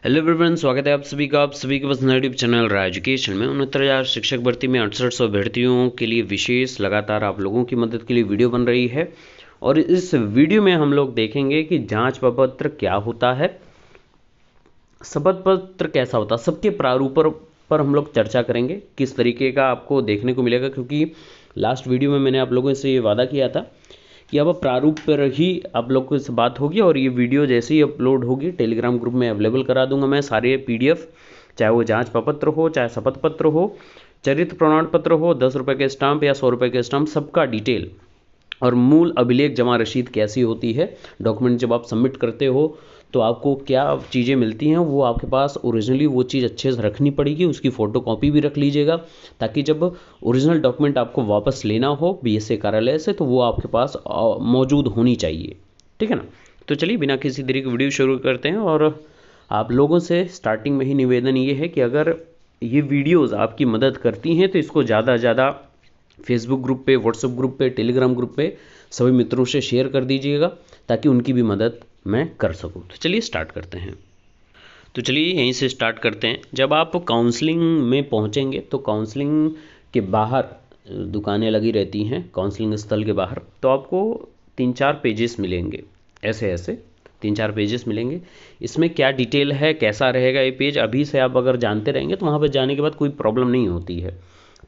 Hello everyone, स्वागत है आप सभी का पसंदीदा यूट्यूब चैनल राय एजुकेशन में। 69,000 शिक्षक भर्ती में 6800 अभ्यर्थियों के लिए विशेष लगातार आप लोगों की मदद के लिए वीडियो बन रही है। और इस वीडियो में हम लोग देखेंगे कि जांच प्रपत्र क्या होता है, शपथ पत्र कैसा होता है, सबके प्रारूपों पर हम लोग चर्चा करेंगे। किस तरीके का आपको देखने को मिलेगा, क्योंकि लास्ट वीडियो में मैंने आप लोगों से ये वादा किया था कि अब प्रारूप पर ही आप लोगों से बात होगी। और ये वीडियो जैसे ही अपलोड होगी टेलीग्राम ग्रुप में अवेलेबल करा दूंगा मैं सारे पीडीएफ, चाहे वो जांच प्रपत्र हो, चाहे शपथ पत्र हो, चरित्र प्रमाण पत्र हो, 10 रुपये के स्टाम्प या 100 रुपये के स्टाम्प, सबका डिटेल। और मूल अभिलेख जमा रसीद कैसी होती है, डॉक्यूमेंट जब आप सबमिट करते हो तो आपको क्या चीज़ें मिलती हैं, वो आपके पास ओरिजिनली वो चीज़ अच्छे से रखनी पड़ेगी। उसकी फ़ोटो कॉपी भी रख लीजिएगा, ताकि जब ओरिजिनल डॉक्यूमेंट आपको वापस लेना हो बीएसए कार्यालय से तो वो आपके पास मौजूद होनी चाहिए। ठीक है ना। तो चलिए बिना किसी देरी के वीडियो शुरू करते हैं। और आप लोगों से स्टार्टिंग में ही निवेदन ये है कि अगर ये वीडियोज़ आपकी मदद करती हैं तो इसको ज़्यादा से ज़्यादा फेसबुक ग्रुप पे, व्हाट्सएप ग्रुप पे, टेलीग्राम ग्रुप पे सभी मित्रों से शेयर कर दीजिएगा, ताकि उनकी भी मदद मैं कर सकूं। तो चलिए स्टार्ट करते हैं। तो चलिए यहीं से स्टार्ट करते हैं। जब आप काउंसलिंग में पहुंचेंगे तो काउंसलिंग के बाहर दुकानें लगी रहती हैं, काउंसलिंग स्थल के बाहर, तो आपको 3-4 पेजेस मिलेंगे। ऐसे ऐसे 3-4 पेजेस मिलेंगे। इसमें क्या डिटेल है, कैसा रहेगा ये पेज, अभी से आप अगर जानते रहेंगे तो वहाँ पर जाने के बाद कोई प्रॉब्लम नहीं होती है।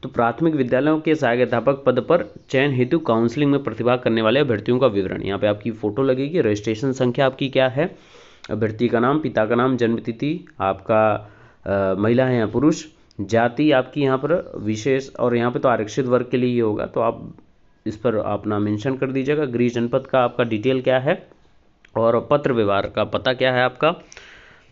तो प्राथमिक विद्यालयों के सहायक अध्यापक पद पर चयन हेतु काउंसलिंग में प्रतिभाग करने वाले अभ्यर्थियों का विवरण। यहाँ पे आपकी फ़ोटो लगेगी, रजिस्ट्रेशन संख्या आपकी क्या है, अभ्यर्थी का नाम, पिता का नाम, जन्मतिथि आपका, महिला है या पुरुष, जाति आपकी यहाँ पर विशेष, और यहाँ पे तो आरक्षित वर्ग के लिए ही होगा तो आप इस पर अपना मेंशन कर दीजिएगा। गृह जनपद का आपका डिटेल क्या है, और पत्र व्यवहार का पता क्या है आपका,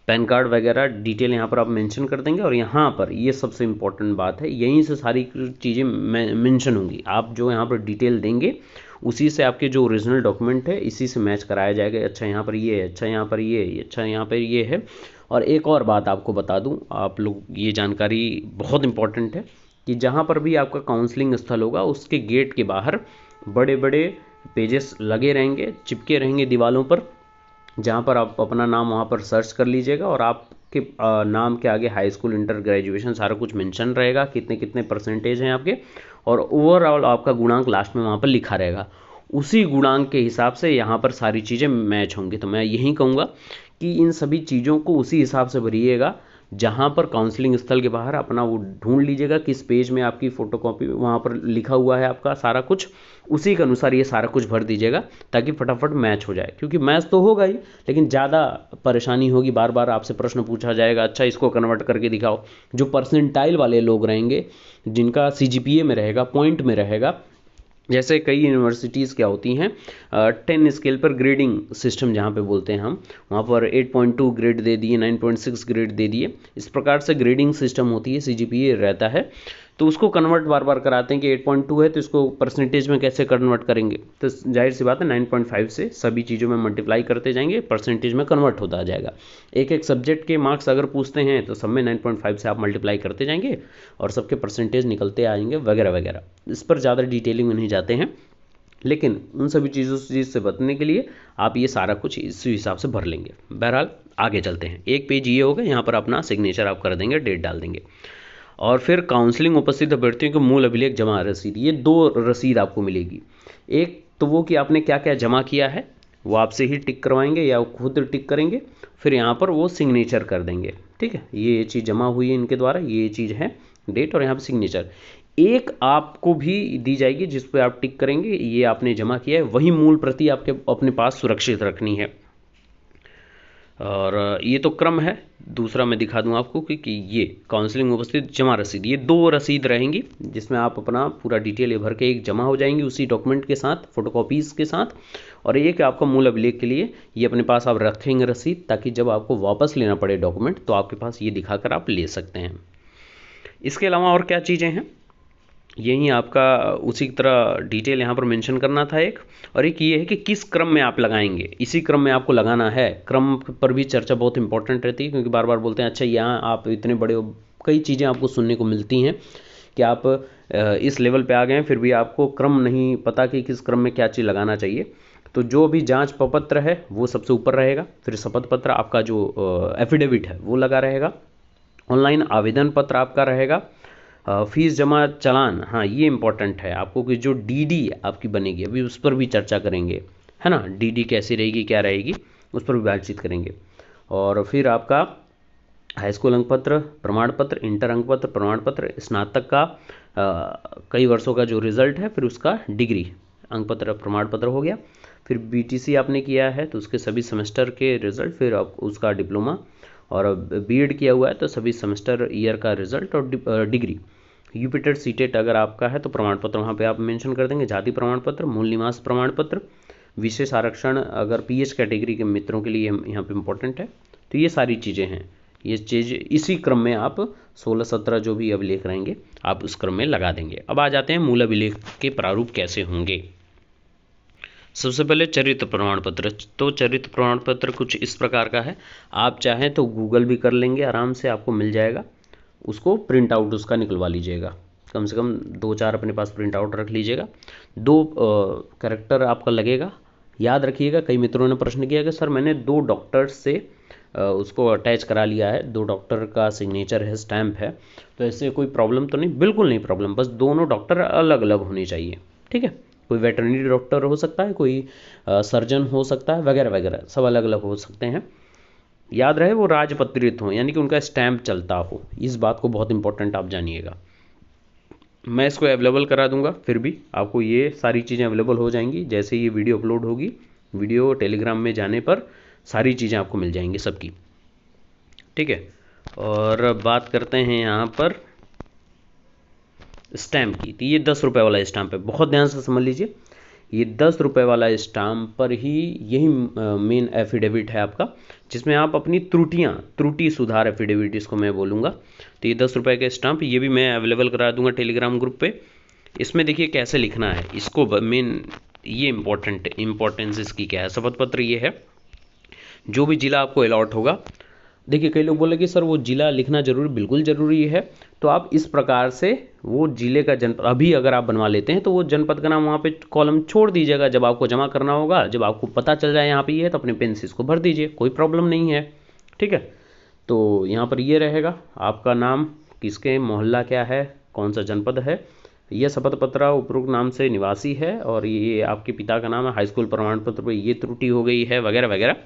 पैन कार्ड वगैरह डिटेल यहाँ पर आप मेंशन कर देंगे। और यहाँ पर ये सबसे इम्पोर्टेंट बात है, यहीं से सारी चीज़ें मेंशन होंगी। आप जो यहाँ पर डिटेल देंगे उसी से आपके जो ओरिजिनल डॉक्यूमेंट है इसी से मैच कराया जाएगा। अच्छा यहाँ पर ये है, अच्छा यहाँ पर ये, अच्छा यहाँ पर ये है। और एक और बात आपको बता दूँ, आप लोग ये जानकारी बहुत इंपॉर्टेंट है कि जहाँ पर भी आपका काउंसलिंग स्थल होगा उसके गेट के बाहर बड़े बड़े पेजेस लगे रहेंगे, चिपके रहेंगे दीवारों पर, जहाँ पर आप अपना नाम वहाँ पर सर्च कर लीजिएगा। और आपके नाम के आगे हाई स्कूल, इंटर, ग्रेजुएशन सारा कुछ मेंशन रहेगा, कितने कितने परसेंटेज हैं आपके, और ओवरऑल आपका गुणांक लास्ट में वहाँ पर लिखा रहेगा। उसी गुणांक के हिसाब से यहाँ पर सारी चीज़ें मैच होंगी। तो मैं यही कहूँगा कि इन सभी चीज़ों को उसी हिसाब से भरिएगा। जहाँ पर काउंसलिंग स्थल के बाहर अपना वो ढूंढ लीजिएगा किस पेज में आपकी फ़ोटोकॉपी वहाँ पर लिखा हुआ है आपका सारा कुछ, उसी के अनुसार ये सारा कुछ भर दीजिएगा, ताकि फटाफट मैच हो जाए। क्योंकि मैच तो होगा ही, लेकिन ज़्यादा परेशानी होगी, बार बार आपसे प्रश्न पूछा जाएगा, अच्छा इसको कन्वर्ट करके दिखाओ। जो परसेंटाइल वाले लोग रहेंगे, जिनका सीजीपीए में रहेगा, पॉइंट में रहेगा, जैसे कई यूनिवर्सिटीज़ क्या होती हैं 10 स्केल पर ग्रेडिंग सिस्टम जहाँ पे बोलते हैं हम, वहाँ पर 8.2 ग्रेड दे दिए, 9.6 ग्रेड दे दिए, इस प्रकार से ग्रेडिंग सिस्टम होती है, सीजीपीए रहता है। तो उसको कन्वर्ट बार बार कराते हैं कि 8.2 है तो इसको परसेंटेज में कैसे कन्वर्ट करेंगे। तो जाहिर सी बात है 9.5 से सभी चीज़ों में मल्टीप्लाई करते जाएंगे, परसेंटेज में कन्वर्ट होता जाएगा। एक एक सब्जेक्ट के मार्क्स अगर पूछते हैं तो सब में 9.5 से आप मल्टीप्लाई करते जाएंगे और सबके परसेंटेज निकलते आएंगे वगैरह वगैरह। इस पर ज़्यादा डिटेलिंग में नहीं जाते हैं, लेकिन उन सभी चीज़ों से बचने के लिए आप ये सारा कुछ इसी हिसाब से भर लेंगे। बहरहाल आगे चलते हैं। एक पेज ये होगा, यहाँ पर अपना सिग्नेचर आप कर देंगे, डेट डाल देंगे। और फिर काउंसलिंग उपस्थित अभ्यर्थियों को मूल अभिलेख जमा रसीद, ये 2 रसीद आपको मिलेगी। एक तो वो कि आपने क्या क्या जमा किया है, वो आपसे ही टिक करवाएंगे या खुद टिक करेंगे, फिर यहाँ पर वो सिग्नेचर कर देंगे। ठीक है, ये चीज़ जमा हुई है इनके द्वारा, ये चीज़ है डेट, और यहाँ पर सिग्नेचर। एक आपको भी दी जाएगी जिस पर आप टिक करेंगे ये आपने जमा किया है, वही मूल प्रति आपके अपने पास सुरक्षित रखनी है। और ये तो क्रम है। दूसरा मैं दिखा दूं आपको कि ये काउंसलिंग उपस्थित जमा रसीद, ये 2 रसीद रहेंगी जिसमें आप अपना पूरा डिटेल ये भर के एक जमा हो जाएंगी उसी डॉक्यूमेंट के साथ, फोटोकॉपीज़ के साथ। और एक आपका मूल अभिलेख के लिए ये अपने पास आप रखेंगे रसीद, ताकि जब आपको वापस लेना पड़े डॉक्यूमेंट तो आपके पास ये दिखाकर आप ले सकते हैं। इसके अलावा और क्या चीज़ें हैं, यही आपका उसी तरह डिटेल यहाँ पर मेंशन करना था एक। और एक ये है कि किस क्रम में आप लगाएंगे, इसी क्रम में आपको लगाना है। क्रम पर भी चर्चा बहुत इंपॉर्टेंट रहती है, क्योंकि बार बार बोलते हैं अच्छा यहाँ आप इतने बड़े हो, कई चीज़ें आपको सुनने को मिलती हैं कि आप इस लेवल पे आ गए हैं फिर भी आपको क्रम नहीं पता कि किस क्रम में क्या चीज़ लगाना चाहिए। तो जो भी जांच प्रपत्र है वो सबसे ऊपर रहेगा, फिर शपथ पत्र आपका जो एफिडेविट है वो लगा रहेगा, ऑनलाइन आवेदन पत्र आपका रहेगा, फीस जमा चालान, हाँ ये इंपॉर्टेंट है आपको कि जो डीडी आपकी बनेगी, अभी उस पर भी चर्चा करेंगे, है ना, डीडी कैसी रहेगी क्या रहेगी उस पर भी बातचीत करेंगे। और फिर आपका हाई स्कूल अंक पत्र, प्रमाण पत्र, इंटर अंक पत्र, प्रमाण पत्र, स्नातक का कई वर्षों का जो रिजल्ट है, फिर उसका डिग्री अंक पत्र प्रमाण पत्र हो गया। फिर बीटीसी आपने किया है तो उसके सभी सेमेस्टर के रिजल्ट, फिर आप उसका डिप्लोमा, और बीएड किया हुआ है तो सभी सेमेस्टर ईयर का रिजल्ट और डिग्री। यूपीटेट सीटेट अगर आपका है तो प्रमाण पत्र वहाँ पे आप मेंशन कर देंगे, जाति प्रमाण पत्र, मूल निवास प्रमाण पत्र, विशेष आरक्षण अगर पीएच कैटेगरी के मित्रों के लिए यहाँ पे इम्पोर्टेंट है। तो ये सारी चीज़ें हैं, ये चीज़ इसी क्रम में आप 16-17 जो भी अभिलेख रहेंगे आप उस क्रम में लगा देंगे। अब आ जाते हैं मूल अभिलेख के प्रारूप कैसे होंगे। सबसे पहले चरित्र प्रमाण पत्र। तो चरित्र प्रमाण पत्र कुछ इस प्रकार का है, आप चाहें तो गूगल भी कर लेंगे, आराम से आपको मिल जाएगा, उसको प्रिंट आउट उसका निकलवा लीजिएगा, कम से कम 2-4 अपने पास प्रिंट आउट रख लीजिएगा। 2 कैरेक्टर आपका लगेगा, याद रखिएगा। कई मित्रों ने प्रश्न किया कि सर मैंने 2 डॉक्टर्स से उसको अटैच करा लिया है, 2 डॉक्टर का सिग्नेचर है, स्टैम्प है, तो ऐसे कोई प्रॉब्लम तो नहीं? बिल्कुल नहीं प्रॉब्लम, बस दोनों डॉक्टर अलग अलग होने चाहिए, ठीक है। कोई वेटरनरी डॉक्टर हो सकता है, कोई सर्जन हो सकता है, वगैरह वगैरह, सब अलग अलग हो सकते हैं। याद रहे वो राजपत्रित हो, यानी कि उनका स्टैम्प चलता हो, इस बात को बहुत इंपॉर्टेंट आप जानिएगा। मैं इसको अवेलेबल करा दूंगा, फिर भी आपको ये सारी चीज़ें अवेलेबल हो जाएंगी जैसे ये वीडियो अपलोड होगी। वीडियो टेलीग्राम में जाने पर सारी चीज़ें आपको मिल जाएंगी सबकी, ठीक है। और बात करते हैं यहाँ पर स्टैम्प की, तो ये 10 रुपये वाला स्टाम्प है, बहुत ध्यान से समझ लीजिए। ये 10 रुपये वाला स्टाम्प पर ही यही मेन एफिडेविट है आपका, जिसमें आप अपनी त्रुटि सुधार एफिडेविट इसको मैं बोलूँगा। तो ये 10 रुपये का स्टाम्प, ये भी मैं अवेलेबल करा दूंगा टेलीग्राम ग्रुप पे। इसमें देखिए कैसे लिखना है इसको, मेन ये इम्पोर्टेंस इसकी क्या है। शपथ पत्र ये है, जो भी जिला आपको अलॉट होगा, देखिए कई लोग बोले कि सर वो जिला लिखना जरूरी, बिल्कुल ज़रूरी है। तो आप इस प्रकार से वो जिले का जनपद, अभी अगर आप बनवा लेते हैं तो वो जनपद का नाम वहाँ पे कॉलम छोड़ दीजिएगा, जब आपको जमा करना होगा, जब आपको पता चल जाए यहाँ पे ये है, तो अपने पेन से इसको भर दीजिए, कोई प्रॉब्लम नहीं है, ठीक है। तो यहाँ पर ये रहेगा आपका नाम, किसके मोहल्ला क्या है, कौन सा जनपद है, यह शपथ पत्र उपरोक्त नाम से निवासी है, और ये आपके पिता का नाम है, हाई स्कूल प्रमाण पत्र पर ये त्रुटि हो गई है, वगैरह वगैरह।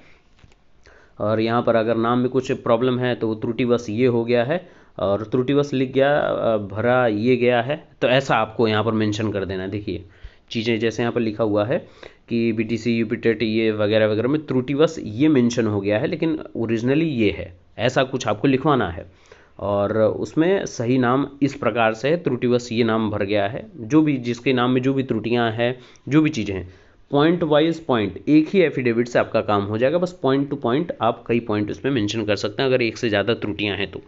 और यहाँ पर अगर नाम में कुछ प्रॉब्लम है तो त्रुटिवश ये हो गया है, और त्रुटिवश लिख गया, भरा ये गया है, तो ऐसा आपको यहाँ पर मेंशन कर देना है। देखिए चीज़ें जैसे यहाँ पर लिखा हुआ है कि बीटीसी यूपीटेट ये वगैरह वगैरह में त्रुटिवश ये मेंशन हो गया है, लेकिन ओरिजिनली ये है, ऐसा कुछ आपको लिखवाना है। और उसमें सही नाम इस प्रकार से है, त्रुटिवश ये नाम भर गया है, जो भी जिसके नाम में जो भी त्रुटियाँ हैं, जो भी चीज़ें हैं, पॉइंट वाइज पॉइंट, एक ही एफिडेविट से आपका काम हो जाएगा, बस पॉइंट टू पॉइंट आप कई पॉइंट उसमें मेंशन कर सकते हैं अगर एक से ज़्यादा त्रुटियां हैं तो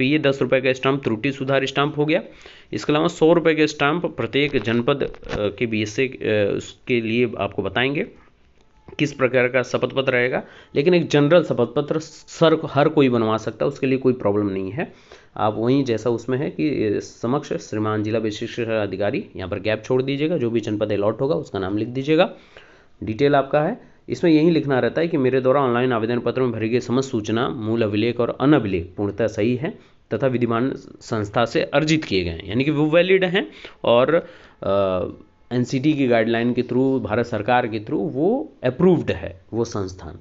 ये 10 रुपये का स्टाम्प त्रुटि सुधार स्टाम्प हो गया। इसके अलावा 100 रुपये के स्टाम्प प्रत्येक जनपद के बीच से उसके लिए आपको बताएंगे किस प्रकार का शपथ पत्र रहेगा, लेकिन एक जनरल शपथ पत्र सर हर कोई बनवा सकता है, उसके लिए कोई प्रॉब्लम नहीं है। आप वहीं जैसा उसमें है कि समक्ष श्रीमान जिला विशिष्ट अधिकारी, यहाँ पर गैप छोड़ दीजिएगा, जो भी जनपद अलॉट होगा उसका नाम लिख दीजिएगा, डिटेल आपका है। इसमें यही लिखना रहता है कि मेरे द्वारा ऑनलाइन आवेदन पत्र में भरी गई समस्त सूचना, मूल अभिलेख और अनअभिलेख पूर्णतः सही है तथा विधिमान संस्था से अर्जित किए गए हैं, यानी कि वो वैलिड हैं, और एनसीटी की गाइडलाइन के थ्रू, भारत सरकार के थ्रू वो अप्रूव्ड है वो संस्थान।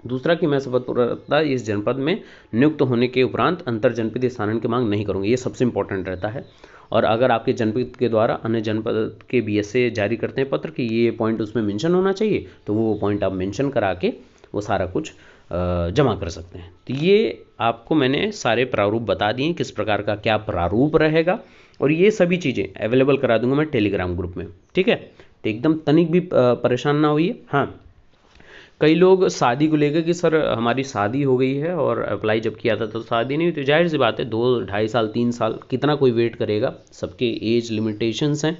दूसरा कि मैं शपथ इस जनपद में नियुक्त होने के उपरांत अंतर जनपदीय स्थानांतरण की मांग नहीं करूँगी, ये सबसे इंपॉर्टेंट रहता है। और अगर आपके जनपद के द्वारा अन्य जनपद के बीएसए जारी करते हैं पत्र कि ये पॉइंट उसमें मेंशन होना चाहिए, तो वो पॉइंट आप मेंशन करा के वो सारा कुछ जमा कर सकते हैं। तो ये आपको मैंने सारे प्रारूप बता दिए, किस प्रकार का क्या प्रारूप रहेगा, और ये सभी चीज़ें अवेलेबल करा दूंगा मैं टेलीग्राम ग्रुप में, ठीक है। तो एकदम तनिक भी परेशान ना होइए। हाँ, कई लोग शादी को लेकर कि सर हमारी शादी हो गई है और अप्लाई जब किया था तो शादी नहीं हुई, तो जाहिर सी बात है 2-2.5 साल 3 साल कितना कोई वेट करेगा, सबके एज लिमिटेशंस हैं।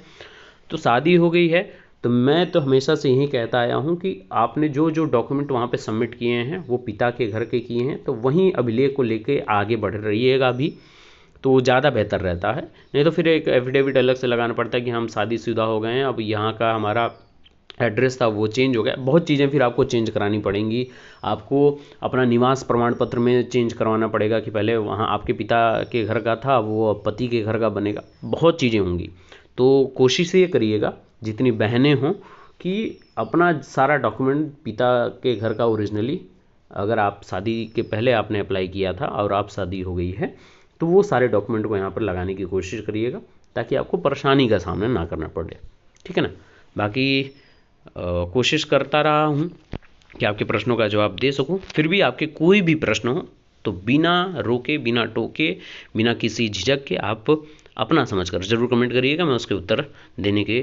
तो शादी हो गई है तो मैं तो हमेशा से यही कहता आया हूँ कि आपने जो जो डॉक्यूमेंट वहाँ पे सबमिट किए हैं वो पिता के घर के किए हैं, तो वहीं अभिलेख को लेके आगे बढ़ रहिएगा अभी, तो ज़्यादा बेहतर रहता है। नहीं तो फिर एक एफिडेविट अलग से लगाना पड़ता है कि हम शादीशुदा हो गए हैं, अब यहाँ का हमारा एड्रेस था वो चेंज हो गया, बहुत चीज़ें फिर आपको चेंज करानी पड़ेंगी। आपको अपना निवास प्रमाण पत्र में चेंज करवाना पड़ेगा कि पहले वहाँ आपके पिता के घर का था वो अब पति के घर का बनेगा, बहुत चीज़ें होंगी। तो कोशिश ये करिएगा जितनी बहनें हों कि अपना सारा डॉक्यूमेंट पिता के घर का ओरिजिनली, अगर आप शादी के पहले आपने अप्लाई किया था और आप शादी हो गई है तो वो सारे डॉक्यूमेंट को यहाँ पर लगाने की कोशिश करिएगा ताकि आपको परेशानी का सामना ना करना पड़े, ठीक है ना। बाकी कोशिश करता रहा हूँ कि आपके प्रश्नों का जवाब दे सकूँ। फिर भी आपके कोई भी प्रश्न हो तो बिना रोके, बिना टोके, बिना किसी झिझक के आप अपना समझकर ज़रूर कमेंट करिएगा। मैं उसके उत्तर देने के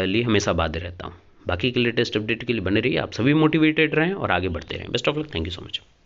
लिए हमेशा बाध्य रहता हूँ। बाकी के लेटेस्ट अपडेट के लिए बने रहिए। आप सभी मोटिवेटेड रहें और आगे बढ़ते रहें। Best of luck. Thank you so much.